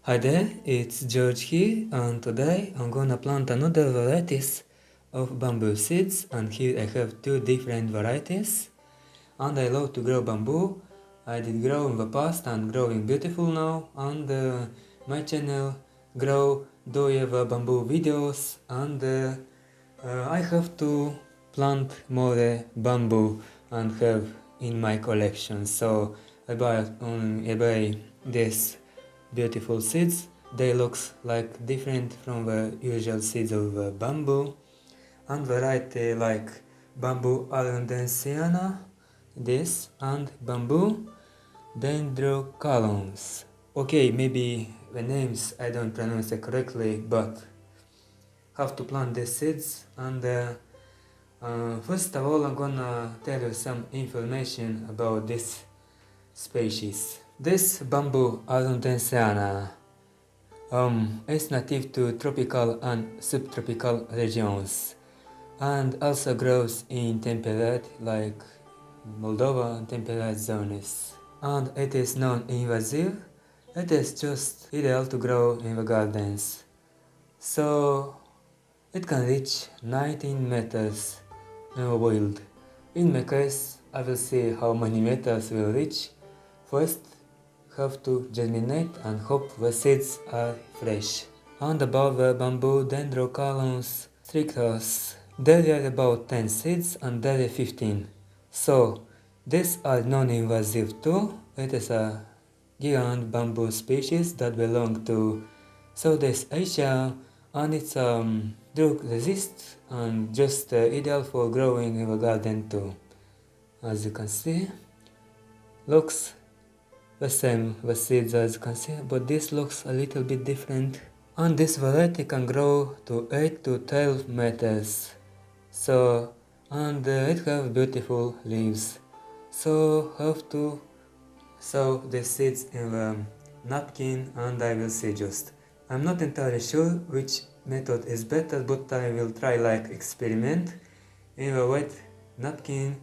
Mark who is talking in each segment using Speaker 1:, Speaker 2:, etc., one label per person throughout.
Speaker 1: Hi there, it's George here, and today I'm gonna plant another varieties of bamboo seeds, and here I have two different varieties. And I love to grow bamboo. I did grow in the past and growing beautiful now, and my channel grow doing the bamboo videos, and I have to plant more bamboo and have in my collection. So I buy on eBay this beautiful seeds. They looks like different from the usual seeds of bamboo, and variety like Bambusa Arundinacena, this, and Bambusa Dendrocalamus. Okay, maybe the names I don't pronounce it correctly, but have to plant these seeds. And first of all, I'm gonna tell you some information about this species. This Bambusa Arundinacena is native to tropical and subtropical regions, and also grows in temperate like Moldova temperate zones. And it is non-invasive. It is just ideal to grow in the gardens. So it can reach 19 meters in the wild. In my case, I will see how many meters will reach. First, have to germinate and hope the seeds are fresh. And above the Bambusa Dendrocalamus strictus, there are about 10 seeds and there are 15. So, these are non-invasive too. It is a giant bamboo species that belong to Southeast Asia, and it's drug resist and just ideal for growing in the garden too. As you can see, looks the same, the seeds as you can see, but this looks a little bit different. And this variety can grow to 8 to 12 meters. So, and it have beautiful leaves. So have to sow the seeds in the napkin, and I will see just. I'm not entirely sure which method is better, but I will try like experiment in a wet napkin,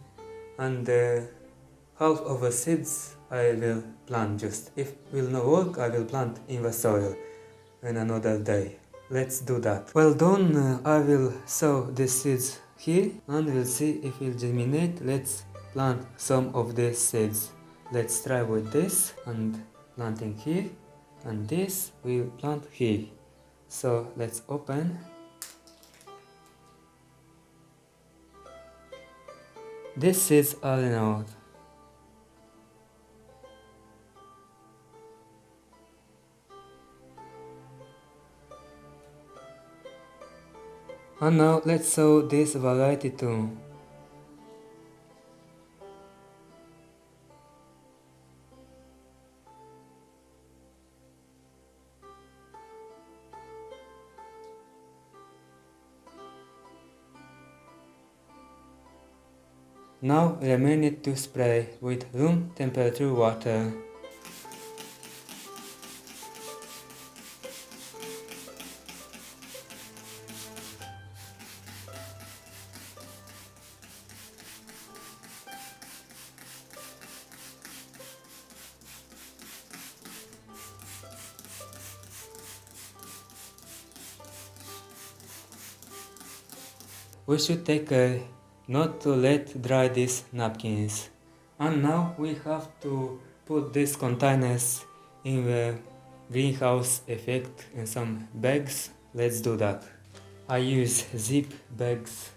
Speaker 1: and half of the seeds I will plant just. If will not work, I will plant in the soil in another day. Let's do that. Well done, I will sow the seeds here and we'll see if it will germinate. Let's plant some of these seeds. Let's try with this and planting here, and this we'll plant here. So let's open. These seeds are out. And now let's sow this variety too. Now remain to spray with room temperature water. We should take care not to let dry these napkins. And now we have to put these containers in the greenhouse effect in some bags. Let's do that. I use zip bags.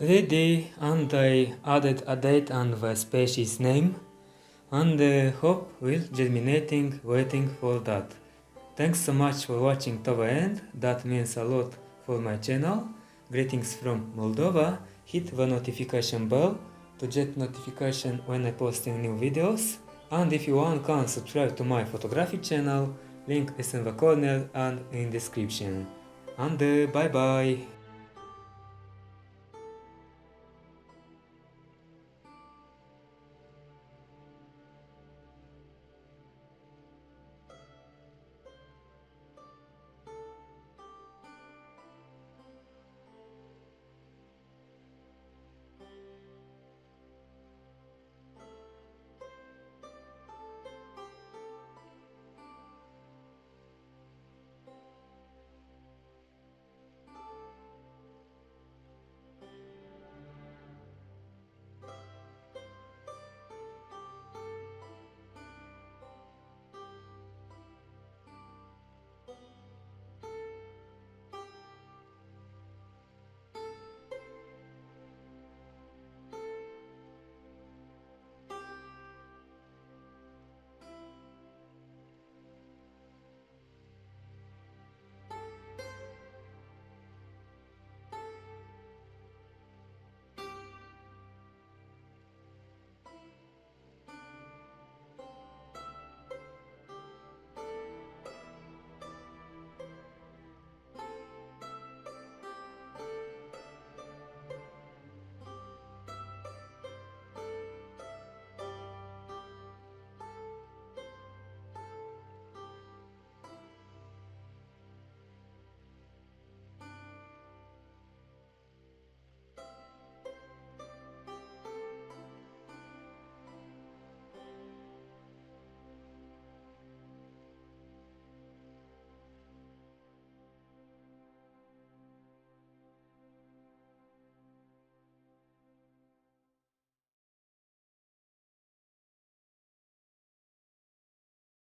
Speaker 1: Ready, and I added a date and the species name, and hope will germinating waiting for that. Thanks so much for watching to the end, that means a lot for my channel. Greetings from Moldova. Hit the notification bell to get notification when I posting new videos, and if you want, can subscribe to my photography channel, link is in the corner and in description. And bye bye!